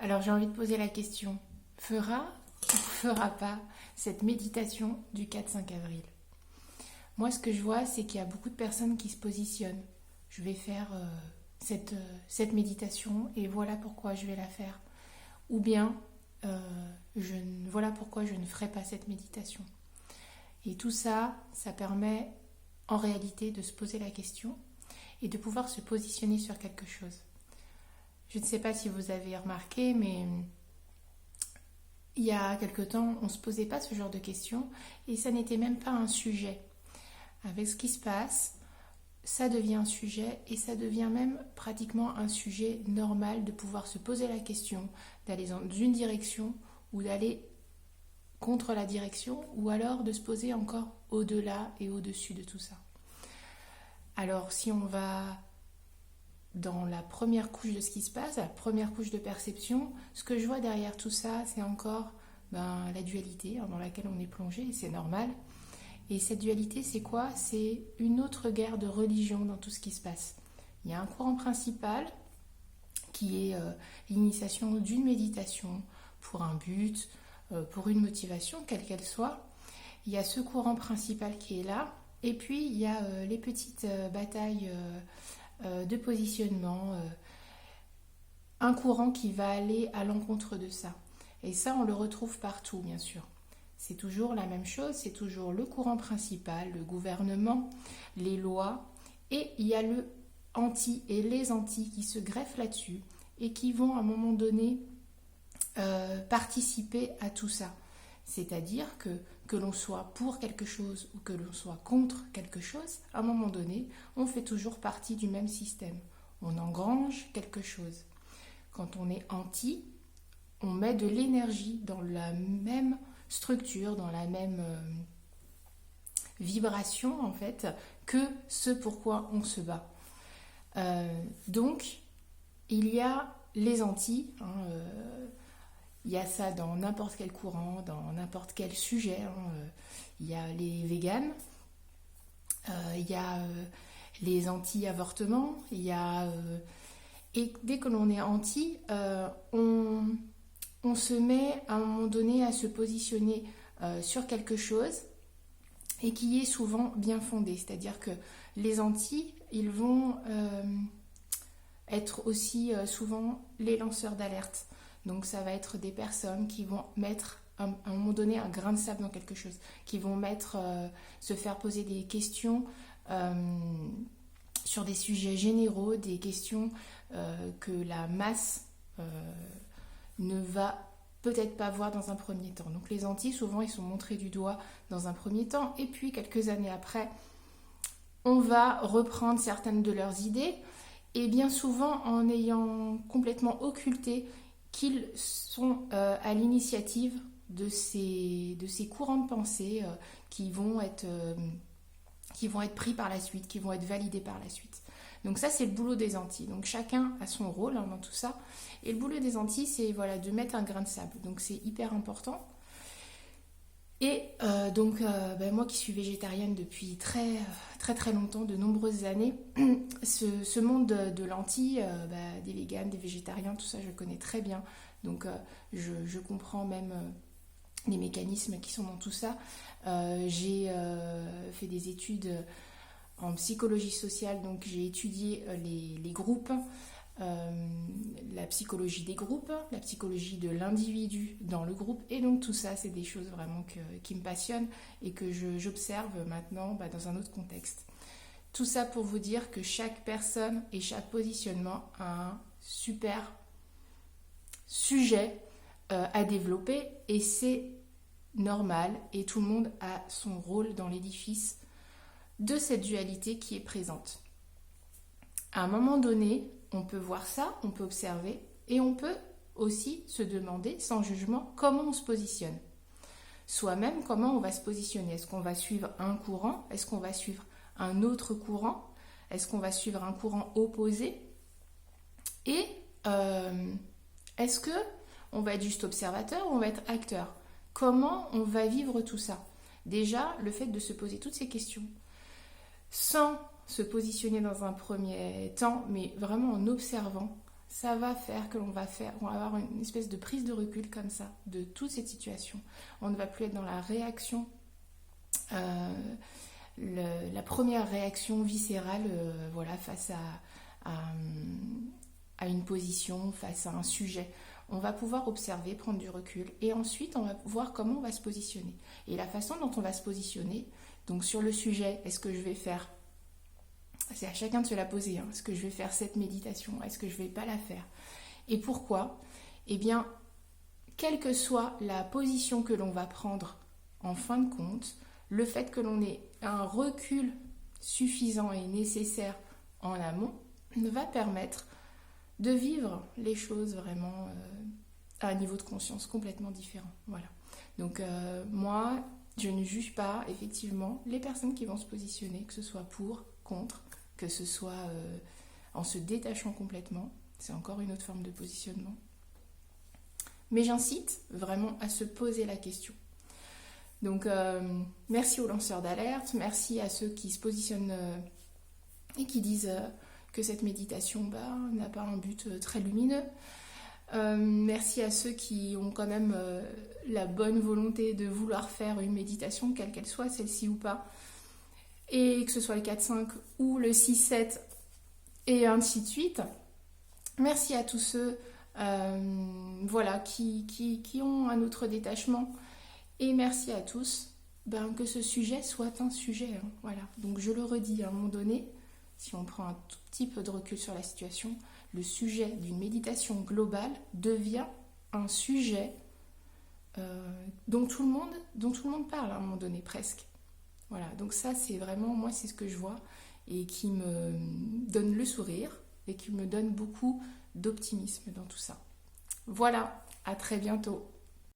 Alors j'ai envie de poser la question, fera ou fera pas cette méditation du 4-5 avril? Moi ce que je vois c'est qu'il y a beaucoup de personnes qui se positionnent. Je vais faire cette méditation et voilà pourquoi je vais la faire. Ou bien voilà pourquoi je ne ferai pas cette méditation. Et tout ça, ça permet en réalité de se poser la question et de pouvoir se positionner sur quelque chose. Je ne sais pas si vous avez remarqué, mais il y a quelque temps, on ne se posait pas ce genre de questions et ça n'était même pas un sujet. Avec ce qui se passe, ça devient un sujet et ça devient même pratiquement un sujet normal de pouvoir se poser la question, d'aller dans une direction ou d'aller contre la direction ou alors de se poser encore au-delà et au-dessus de tout ça. Alors si on va dans la première couche de ce qui se passe, la première couche de perception, ce que je vois derrière tout ça, c'est encore la dualité dans laquelle on est plongé, et c'est normal. Et cette dualité, c'est quoi? C'est une autre guerre de religion dans tout ce qui se passe. Il y a un courant principal qui est l'initiation d'une méditation pour un but, pour une motivation, quelle qu'elle soit. Il y a ce courant principal qui est là, et puis il y a les petites batailles de positionnement, un courant qui va aller à l'encontre de ça. Et ça, on le retrouve partout, bien sûr. C'est toujours la même chose, c'est toujours le courant principal, le gouvernement, les lois, et il y a le anti et les anti qui se greffent là-dessus et qui vont à un moment donné participer à tout ça. C'est-à-dire que l'on soit pour quelque chose ou que l'on soit contre quelque chose, à un moment donné, on fait toujours partie du même système. On engrange quelque chose. Quand on est anti, on met de l'énergie dans la même structure, dans la même vibration en fait, que ce pourquoi on se bat. Donc, il y a les anti, il y a ça dans n'importe quel courant, dans n'importe quel sujet. Il y a les véganes, il y a les anti-avortements, il y a... et dès que l'on est anti, on se met à un moment donné à se positionner sur quelque chose et qui est souvent bien fondé. C'est-à-dire que les anti, ils vont être aussi souvent les lanceurs d'alerte. Donc ça va être des personnes qui vont mettre à un moment donné un grain de sable dans quelque chose, qui vont se faire poser des questions sur des sujets généraux, des questions que la masse ne va peut-être pas voir dans un premier temps. Donc les anti, souvent, ils sont montrés du doigt dans un premier temps, et puis quelques années après, on va reprendre certaines de leurs idées, et bien souvent en ayant complètement occulté qu'ils sont à l'initiative de ces courants de pensée qui vont être pris par la suite, qui vont être validés par la suite. Donc ça, c'est le boulot des anti. Donc chacun a son rôle dans tout ça. Et le boulot des anti, c'est de mettre un grain de sable. Donc c'est hyper important. Et moi qui suis végétarienne depuis très très très longtemps, de nombreuses années, ce monde de l'anti, des véganes, des végétariens, tout ça je connais très bien. Donc je comprends même les mécanismes qui sont dans tout ça. J'ai fait des études en psychologie sociale, donc j'ai étudié les groupes, la psychologie des groupes, la psychologie de l'individu dans le groupe, et donc tout ça c'est des choses vraiment qui me passionnent et que j'observe maintenant dans un autre contexte. Tout ça pour vous dire que chaque personne et chaque positionnement a un super sujet à développer, et c'est normal, et tout le monde a son rôle dans l'édifice de cette dualité qui est présente. À un moment donné, on peut voir ça, on peut observer, et on peut aussi se demander, sans jugement, comment on se positionne. Soi-même, comment on va se positionner. Est-ce qu'on va suivre un courant? Est-ce qu'on va suivre un autre courant? Est-ce qu'on va suivre un courant opposé? Et est-ce qu'on va être juste observateur ou on va être acteur? Comment on va vivre tout ça? Déjà, le fait de se poser toutes ces questions, sans se positionner dans un premier temps, mais vraiment en observant, ça va faire que on va avoir une espèce de prise de recul comme ça, de toute cette situation. On ne va plus être dans la réaction, la première réaction viscérale, voilà, face à une position, face à un sujet. On va pouvoir observer, prendre du recul, et ensuite on va voir comment on va se positionner. Et la façon dont on va se positionner, donc sur le sujet, est-ce que je vais faire, c'est à chacun de se la poser, hein, est-ce que je vais faire cette méditation, est-ce que je ne vais pas la faire, et pourquoi? Eh bien, quelle que soit la position que l'on va prendre en fin de compte, le fait que l'on ait un recul suffisant et nécessaire en amont va permettre de vivre les choses vraiment à un niveau de conscience complètement différent. Voilà. Donc moi, je ne juge pas effectivement les personnes qui vont se positionner, que ce soit pour, contre, que ce soit en se détachant complètement. C'est encore une autre forme de positionnement. Mais j'incite vraiment à se poser la question. Donc merci aux lanceurs d'alerte, merci à ceux qui se positionnent et qui disent que cette méditation n'a pas un but très lumineux. Merci à ceux qui ont quand même la bonne volonté de vouloir faire une méditation, quelle qu'elle soit, celle-ci ou pas, et que ce soit le 4-5 ou le 6-7, et ainsi de suite. Merci à tous ceux voilà, qui ont un autre détachement, et merci à tous que ce sujet soit un sujet. Hein, voilà. Donc je le redis, à un moment donné, si on prend un tout petit peu de recul sur la situation, le sujet d'une méditation globale devient un sujet dont tout le monde parle à un moment donné, presque. Voilà, donc ça c'est vraiment, moi c'est ce que je vois et qui me donne le sourire et qui me donne beaucoup d'optimisme dans tout ça. Voilà, à très bientôt.